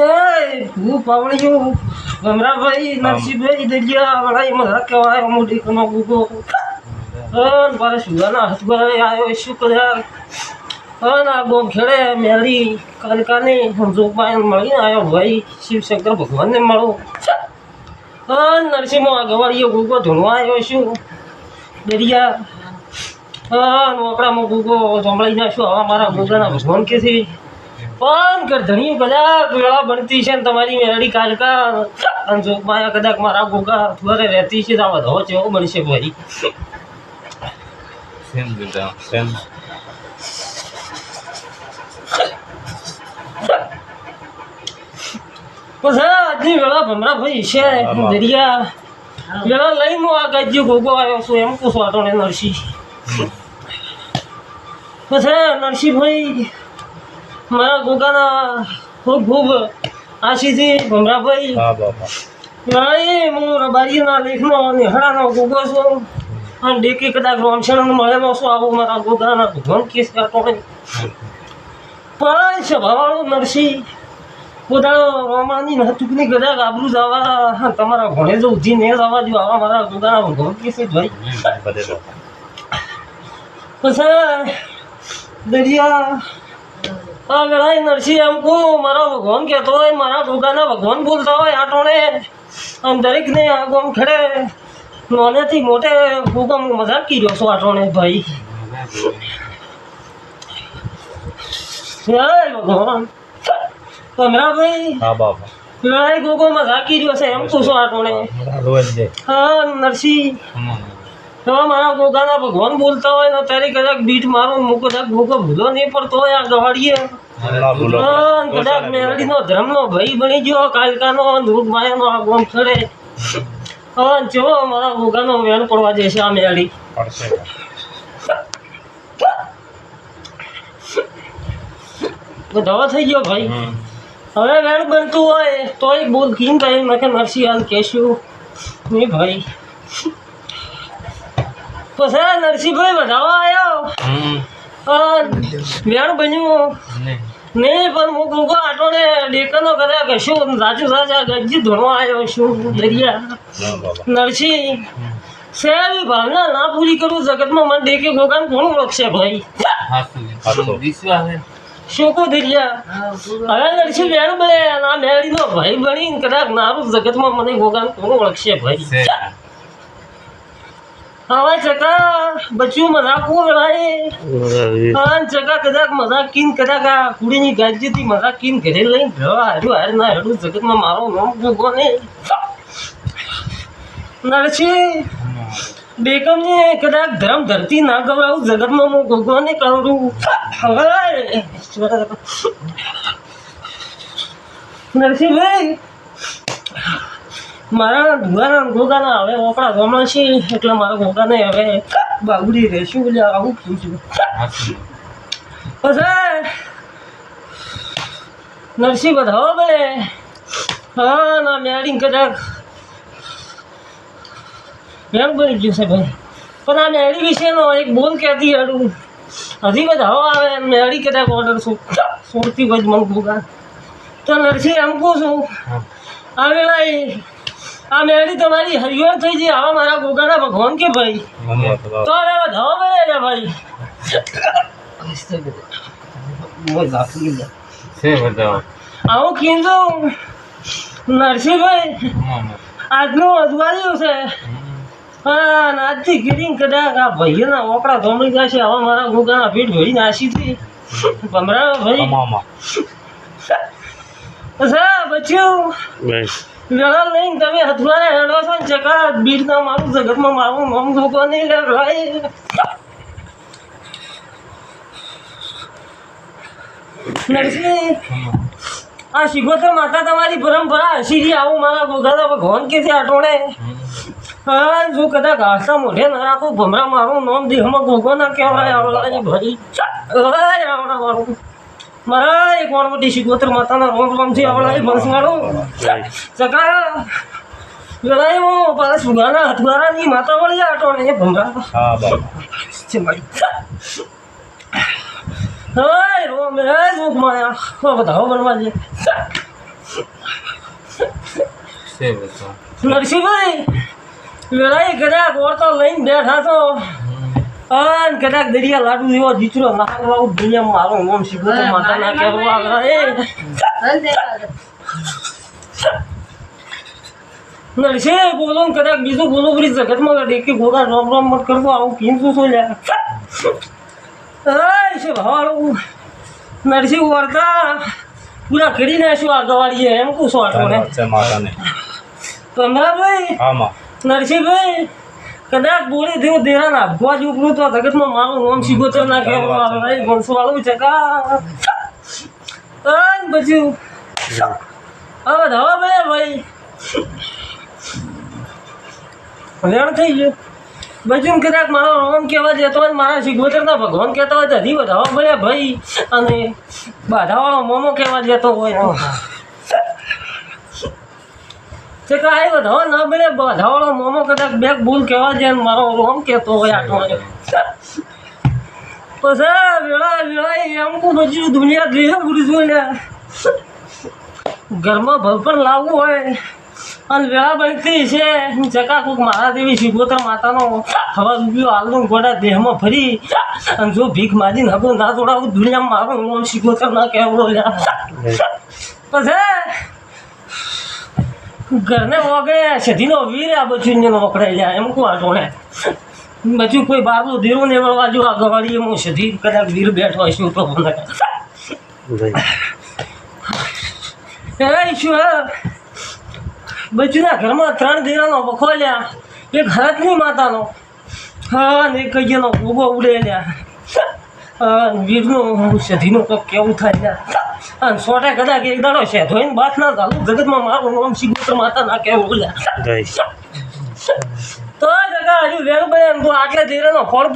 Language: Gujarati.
હું પાવળિયું ગમરાભાઈ નરસિંહભાઈ દરિયા વળાઈ મજા કહેવાય મોટી કનો ગુગો મારા સુગાના હાથમાં આવ્યો શું કર્યા ના ગોમ ખેડે મેળી કાલકાની જોગમાં મળીને આવ્યો ભાઈ શિવશંકર ભગવાનને મળો નરસિંહમાં ગવાળીઓ ગુગો ધૂણવા આવ્યો શું દરિયા નોકરામાં ગુગો જમળી નાખ્યો હવે મારા ગુગાના ભગવાન કે છે પણ ગરધણી કદાચ વેળા બનતી છે ને તમારી મેરડી કાલકા અને જોગમાં કદાચ મારા ગોગા થોડે રહેતી છે તો આ વધો છે એવું બનશે ભાઈ પછી આજની વેળા ભમરા ભાઈ છે દરિયા વેળા લઈને આ ગાજ્યો ગોગો આવ્યો છું એમ પૂછો આટોને નરસિંહ પછી નરસિંહભાઈ મારા ગોગાના ખૂબ ખૂબ આશીથી ભમરાભાઈ હું રબારીના લેખનો નિહળાનો ગોગો છું અને ડેકી કદાચ રોમશણ મળેલો છું આવું મારા ગોગાના ભગવાન કેસ કાઢો પણ સ્વભાવવાળો નરસિંહ પોતાનો રોમાની નહતુકની કદાચ આબરું જવા તમારા ભણે જો ઉધી ને જવા દો આવા મારા ગોગાના ભગવાન કેસ ભાઈ પછી દરિયા આ વેળાએ નરસિંહ એમ કહું મારા ભગવાન કહેતો હોય મારા ગોગાના ભગવાન બોલતા હોય આટોણે અને દરેકને આ ગોમ ખેડે નોનેથી મોટે ગોગમ મજાક કર્યો છો આટોણે ભાઈ ભગવાન કમરાભાઈ વેળાએ ગોગો મજાક કર્યો છે એમ પૂછો આટોણે હા નરસિંહ હવે મારા ગોગાના ભગવાન બોલતા હોય ને ત્યારે કદાચ બીટ મારો હું કદાચ ગોગો ભૂલો નહીં પડતો હોય આ ગવાડીએ કદાચ મેળડીનો ધર્મનો ભાઈ બની ગયો કાલકાનો ધૂપ માયાનો આ ગોમ ખેડે હવે જો મારા ગોગાનો વેણ પડવા જશે આ મેળી દવા થઈ ગયો ભાઈ હવે વેણ બનતું હોય તો એક બોલ કીન થાય મેં કે નરસિંહ હાલ કહેશું નહીં ભાઈ પછી નરસિંહભાઈ વધાવા આવ્યો વેણ બન્યું નહીં પણ હું ગોગો આટોને ડેકનો કર્યા કશું રાજુ રાજા ગજી ધોણવા આવ્યો શું દરિયા નરસિંહ શહેરી ભાવના ના પૂરી કરું જગતમાં મને ડેકે ગોગાને કોણ ઓળખશે ભાઈ શું કહું દરિયા હવે નરસિંહ વેણ બને આ મેળીનો ભાઈ બની કદાચ નારું જગતમાં મને ગોગાને કોણ ઓળખશે ભાઈ હવે ચકા બચ્યું મજાક વેળાએ હા ચકા કદાચ મજાક કીન કદાચ આ કુડીની ગાજ્યથી મજાક કીન ઘરે લઈને હાર્યું હાર ના હાર્યું જગતમાં મારો નામ ગોગો ને નરસિંહ બેકમને કદાચ ધર્મ ધરતી ના ગવડાવું જગતમાં હું ગોગોને કરું હવે નરસિંહભાઈ મારા ધુવાના ગોગાના હવે ઓપડા ગમણ છે એટલે મારા ગોગાને હવે બાગુડી રહેશું એટલે આવું પૂછ્યું પછી નરસિંહ બધાવો બે હા ના મેળી કદાચ મેમ બની ગયું છે ભાઈ પણ આ મેળી વિશેનો એક બોલ કહેતી હાડું હજી બધાવો આવે મેળી કદાચ ઓર્ડર છોડતી હોય મને ગોગા તો નરસિંહ એમ કહું છું આ વેળાએ આ મેળી તમારી હરિવાર થઈ જાય આવા મારા ગોગાના ભગવાન કે ભાઈ તો હવે વધાવો મળે ને ભાઈ આવું કીધું નરસિંહભાઈ આજનું અજવાળ્યું છે હા આજથી ગીરી કદાચ આ ભાઈઓના ઓપડા ધોમડી જશે આવા મારા ગોગાના પેટ ભરી નાશીથી ભમરા ભાઈ બચ્યું વેળા લઈને તમે હથવારે હેડો છો ને ચકા બીડના મારું જગતમાં મારું નામ ગોગો નહીં લે ભાઈ નરસિંહ આ શિગોતર માતા તમારી પરંપરા હસી આવું મારા ગોગાના ભગવાન કે છે આટોણે હા જો કદાચ ઘાસા મોઢે ના રાખું ભમરા મારું નામ દેહમાં ગોગો ના કહેવાય આવડા ભાઈ આવડા મારું મારા એક વાર મોટી શિગોતર માતાના રોમ રોમથી આવડા બંસ મારું ચકા વેળાએ હું પાછા સુગાના હથવારાની માતા વળી આટોણે ભમરા છે મારી હા રોમ રે જોક માયા બધાઓ બનવા દે નરસિંહભાઈ લડાઈ કદાચ ઓરતો લઈને બેઠા છો અને કદાચ દરિયા લાડુ જેવો દીકરો નાખવા દુનિયા મારો નામ શીખો તો માતા ના કહેવા નરસિંહ બોલો ને કદાચ બીજું બોલો બધી જગતમાં ડેકી ગોગા રોમ રોમ મત કરતો આવું પીંચું શું લ્યા છે ભાવાળું નરસિંહ વર્તા પૂરા કરી નાખ્યું આ ગવાડીએ એમ કહું છો આટો ને કમરાભાઈ નરસિંહભાઈ કદાચ બોલી થયું દેરા નાખવા જ ઉપરું તો જગતમાં મારું નામ શીખોતર ના કહેવા ગણસવાળું છે કા પછી હવે ધવા ભાઈ લેણ થઈ ગયું બચું કદાચ મારો રોમ કહેવા જતો હોય મારા શીખોતરના ભગવાન કહેતા હોય તો હજી વધારવા પડે ભાઈ અને બાધાવાળો મોમો કહેવા જતો હોય તે કાંઈ વધાવો ન બને બાધાવાળો મોમો કદાચ બેગ ભૂલ કહેવા જાય ને મારો રોમ કહેતો હોય આટલો પછી વેળા એમ કહું બધું દુનિયા જોઈએ પૂરું ને ઘરમાં ભલ પણ લાવવું હોય અને વેળા બનતી છે ચકા કોક મારા દેવી શીખોતર માતાનો હવા રૂપિયો હાલનું ગોડા દેહમાં ફરી અને જો ભીખ માજીને હગો ના જોડાવું દુનિયામાં મારું નામ શીખોતર ના કહેવો પછી ઘરને વગડે સધીનો વીર આ બચું વકડાઈ જાય એમ કહું આટો ને બચું કોઈ બારનું ધીરું ને વળવા જો આ ગવાડી એમ સધી કદાચ વીર બેઠો હશે તો શું બચુના ઘરમાં 3 ધીરાનો વખોલ્યા એક હરતની માતાનો હા ને એક કહીએનો ઉભો ઉડે લ્યા વીરનું સધીનું કંઈક કેવું થાય અને સોટે કદાચ એક દાડો છે ધોઈને બાથ ના ચાલુ જગતમાં મારું નામ શીખોતર માતા ના કેવું બોલ્યા તો જગા હજુ વેરું ભાઈ આટલે ધીરેનો ફળ